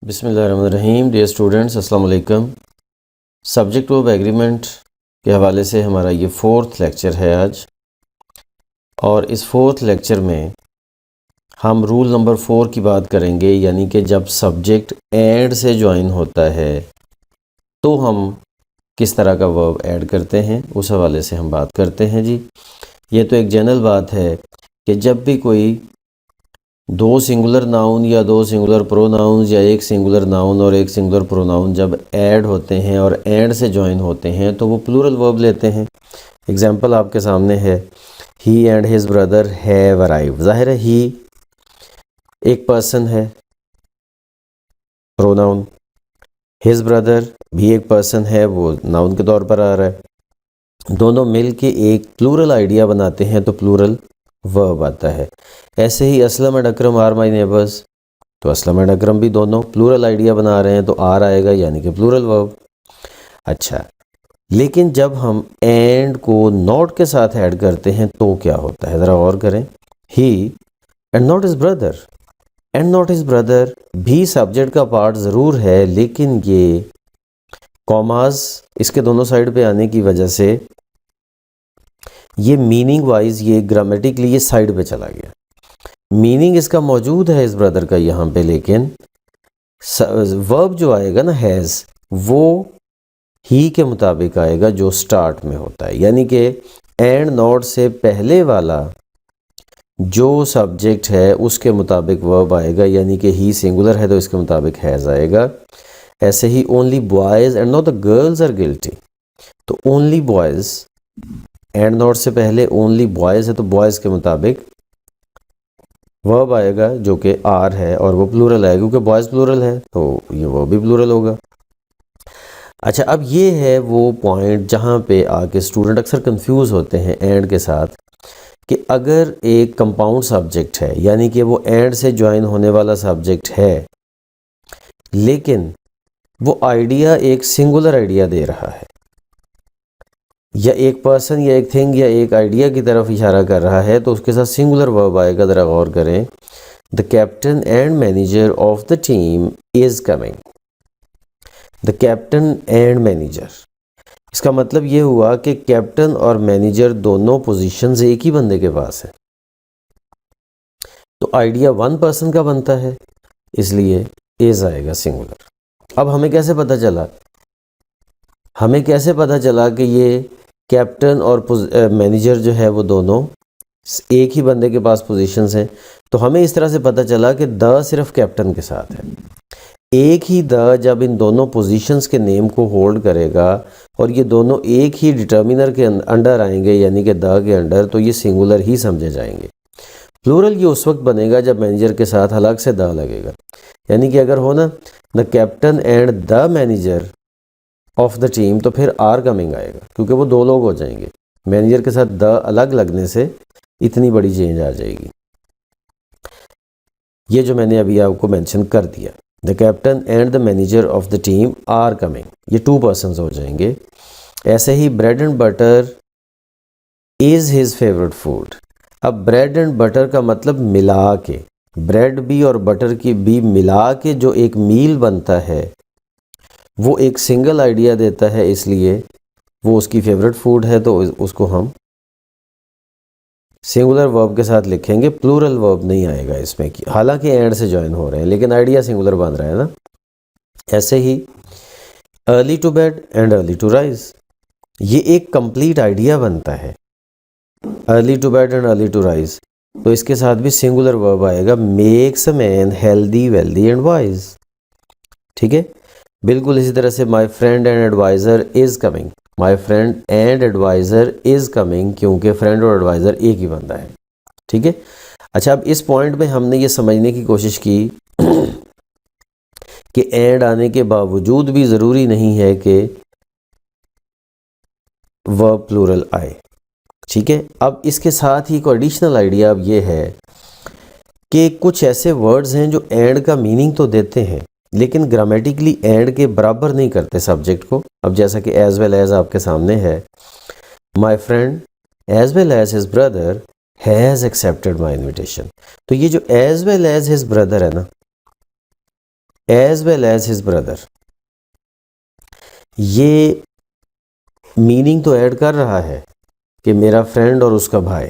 बिस्मिल्लाहिर्रहमानिर्रहीम। Dear students, अस्सलाम वालेकुम। सब्जेक्ट ऑफ एग्रीमेंट के हवाले से हमारा ये 4th लेक्चर है आज, और इस 4th लेक्चर में हम रूल नंबर 4 की बात करेंगे, यानी कि जब सब्जेक्ट एंड से ज्वाइन होता है तो हम किस तरह का वर्ब ऐड करते हैं, उस हवाले से हम बात करते हैं। जी, ये तो एक जनरल बात है कि जब भी कोई दो सिंगुलर नाउन या दो सिंगुलर प्रोनाउंस या एक सिंगुलर नाउन और एक सिंगुलर प्रोनाउन जब ऐड होते हैं और एंड से ज्वाइन होते हैं तो वो प्लूरल वर्ब लेते हैं। एग्जांपल आपके सामने है, he and his brother have arrived. जाहिर है ही एक पर्सन है, प्रोनाउन। हिज ब्रदर भी एक पर्सन है, वो नाउन के तौर पर आ रहा है। दोनों मिल के एक प्लूरल आइडिया बनाते हैं तो प्लूरल वर्ब आता है। ऐसे ही Aslam and Akram are my neighbours, तो असलम एंड अकरम भी दोनों प्लूरल आइडिया बना रहे हैं तो आर आएगा, यानी कि प्लूरल वर्ब। अच्छा, लेकिन जब हम एंड को नॉट के साथ ऐड करते हैं तो क्या होता है, ज़रा गौर करें। He and not is brother, and not is brother भी सब्जेक्ट का पार्ट ज़रूर है, लेकिन ये कॉमास इसके दोनों साइड पे आने की वजह से ये मीनिंग वाइज, ये ग्रामेटिकली ये साइड पे चला गया। मीनिंग इसका मौजूद है इस ब्रदर का यहाँ पे, लेकिन वर्ब जो आएगा ना हैज़, वो ही के मुताबिक आएगा जो स्टार्ट में होता है। यानी कि एंड नॉट से पहले वाला जो सब्जेक्ट है उसके मुताबिक वर्ब आएगा, यानी कि ही सिंगुलर है तो इसके मुताबिक हैज़ आएगा। ऐसे ही only boys and not the girls are guilty, तो ओनली बॉयज़, एंड नॉट से पहले ओनली बॉयज़ है तो बॉयज़ के मुताबिक वर्ब आएगा जो कि आर है, और वो प्लूरल है क्योंकि बॉयज़ प्लूरल है तो ये वर्ब भी प्लूरल होगा। अच्छा, अब ये है वो पॉइंट जहाँ पे आके स्टूडेंट अक्सर कंफ्यूज होते हैं एंड के साथ, कि अगर एक कंपाउंड सब्जेक्ट है, यानी कि वो एंड से ज्वाइन होने वाला सब्जेक्ट है, लेकिन वो आइडिया एक सिंगुलर आइडिया दे रहा है, या एक पर्सन या एक थिंग या एक आइडिया की तरफ इशारा कर रहा है, तो उसके साथ सिंगुलर वर्ब आएगा। ज़रा गौर करें, the captain and manager of the team is coming. The captain and manager, इसका मतलब ये हुआ कि कैप्टन और मैनेजर दोनों पोजीशंस एक ही बंदे के पास है, तो आइडिया वन पर्सन का बनता है, इसलिए इज आएगा सिंगुलर। अब हमें कैसे पता चला, हमें कैसे पता चला कि ये कैप्टन और मैनेजर जो है वो दोनों एक ही बंदे के पास पोजीशंस हैं? तो हमें इस तरह से पता चला कि द सिर्फ कैप्टन के साथ है। एक ही द जब इन दोनों पोजीशंस के नेम को होल्ड करेगा और ये दोनों एक ही डिटर्मिनर के अंडर आएंगे, यानी कि द के अंडर, तो ये सिंगुलर ही समझे जाएंगे। प्लूरल ये उस वक्त बनेगा जब मैनेजर के साथ अलग से द लगेगा, यानी कि अगर हो ना the captain and the manager of the team, तो फिर आर कमिंग आएगा क्योंकि वो दो लोग हो जाएंगे। मैनेजर के साथ द अलग लगने से इतनी बड़ी चेंज आ जाएगी। ये जो मैंने अभी आपको मेंशन कर दिया, the captain and the manager of the team are coming, ये टू पर्सन्स हो जाएंगे। ऐसे ही bread and butter is his favourite food. अब ब्रेड एंड बटर का मतलब मिला के, ब्रेड भी और बटर की भी मिला के जो एक मील बनता है वो एक सिंगल आइडिया देता है, इसलिए वो उसकी फेवरेट फूड है, तो उसको हम सिंगुलर वर्ब के साथ लिखेंगे, प्लूरल वर्ब नहीं आएगा इसमें, कि हालांकि एंड से ज्वाइन हो रहे हैं लेकिन आइडिया सिंगुलर बन रहा है ना। ऐसे ही early to bed and early to rise, ये एक कंप्लीट आइडिया बनता है, early to bed and early to rise, तो इसके साथ भी सिंगुलर वर्ब आएगा, makes a man healthy wealthy and wise. ठीक है, बिल्कुल इसी तरह से my friend and adviser is coming, my friend and adviser is coming, क्योंकि फ्रेंड और एडवाइज़र एक ही बंदा है। ठीक है। अच्छा, अब इस पॉइंट में हमने ये समझने की कोशिश की कि एंड आने के बावजूद भी ज़रूरी नहीं है कि वर्ब प्लूरल आए। ठीक है, अब इसके साथ ही कोई एडिशनल आइडिया अब ये है कि कुछ ऐसे वर्ड्स हैं जो एंड का मीनिंग तो देते हैं लेकिन ग्रामेटिकली एंड के बराबर नहीं करते सब्जेक्ट को। अब जैसा कि एज वेल एज आपके सामने है, my friend as well as his brother has accepted my invitation, तो ये जो as well as his brother है ना, as well as his brother, ये मीनिंग तो ऐड कर रहा है कि मेरा फ्रेंड और उसका भाई,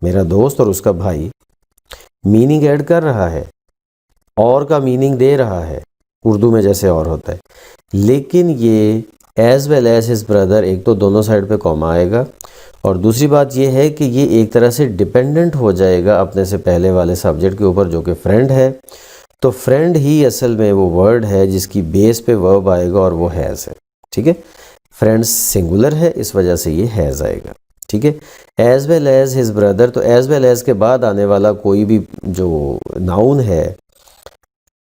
मेरा दोस्त और उसका भाई, मीनिंग ऐड कर रहा है, और का मीनिंग दे रहा है उर्दू में जैसे और होता है। लेकिन ये as well as his brother, एक तो दोनों साइड पे कॉमा आएगा, और दूसरी बात ये है कि ये एक तरह से डिपेंडेंट हो जाएगा अपने से पहले वाले सब्जेक्ट के ऊपर जो कि फ्रेंड है। तो फ्रेंड ही असल में वो वर्ड है जिसकी बेस पे वर्ब आएगा और वो हैज़ है। ठीक है, फ्रेंड्स सिंगुलर है, इस वजह से ये हैज़ आएगा। ठीक है, as well as his brother, तो एज वेल एज के बाद आने वाला कोई भी जो नाउन है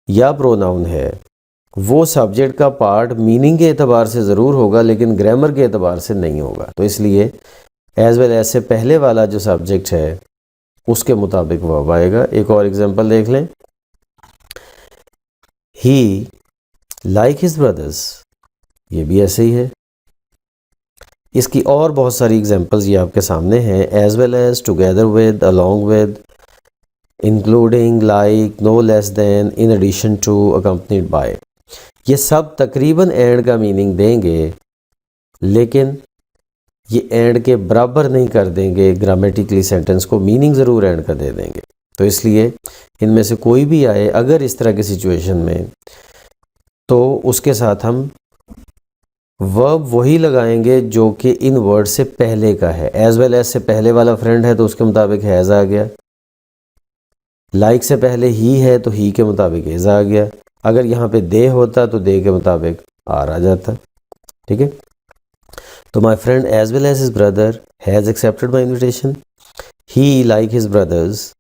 या प्रोनाउन है वो सब्जेक्ट का पार्ट मीनिंग के एतबार से ज़रूर होगा लेकिन ग्रामर के एतबार से नहीं होगा। तो इसलिए एज वेल एज से पहले वाला जो सब्जेक्ट है उसके मुताबिक वर्ब आएगा। एक और एग्जांपल देख लें, ही लाइक हिज ब्रदर्स, ये भी ऐसे ही है। इसकी और बहुत सारी एग्जांपल्स ये आपके सामने हैं, as well as, together with, along with, including, like, no less than, in addition to, accompanied by. ये सब तकरीबन एंड का मीनिंग देंगे लेकिन ये एंड के बराबर नहीं कर देंगे ग्रामेटिकली सेंटेंस को, मीनिंग ज़रूर एंड का दे देंगे। तो इसलिए इनमें से कोई भी आए अगर इस तरह की सिचुएशन में, तो उसके साथ हम वर्ब वही लगाएंगे जो कि इन वर्ड से पहले का है। एज वेल एज से पहले वाला फ्रेंड है तो उसके मुताबिक हैज़ आ गया, लाइक से पहले ही है तो ही के मुताबिक इज़ आ गया, अगर यहाँ पे दे होता तो दे के मुताबिक आर आ जाता। ठीक है, तो my friend as well as his brother has accepted my invitation, he like his brothers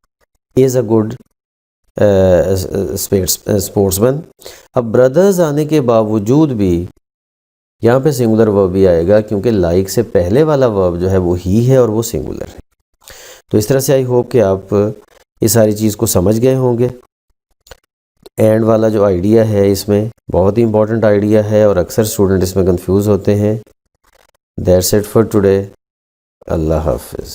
is a good sportsman. अब ब्रदर्स आने के बावजूद भी यहाँ पे सिंगुलर वर्ब भी आएगा क्योंकि लाइक से पहले वाला वर्ब जो है वो ही है और वो सिंगुलर है। तो इस तरह से आई होप कि आप इस सारी चीज़ को समझ गए होंगे। एंड वाला जो आइडिया है इसमें बहुत ही इंपॉर्टेंट आइडिया है और अक्सर स्टूडेंट इसमें कंफ्यूज होते हैं। That's it for today. अल्लाह हाफिज़।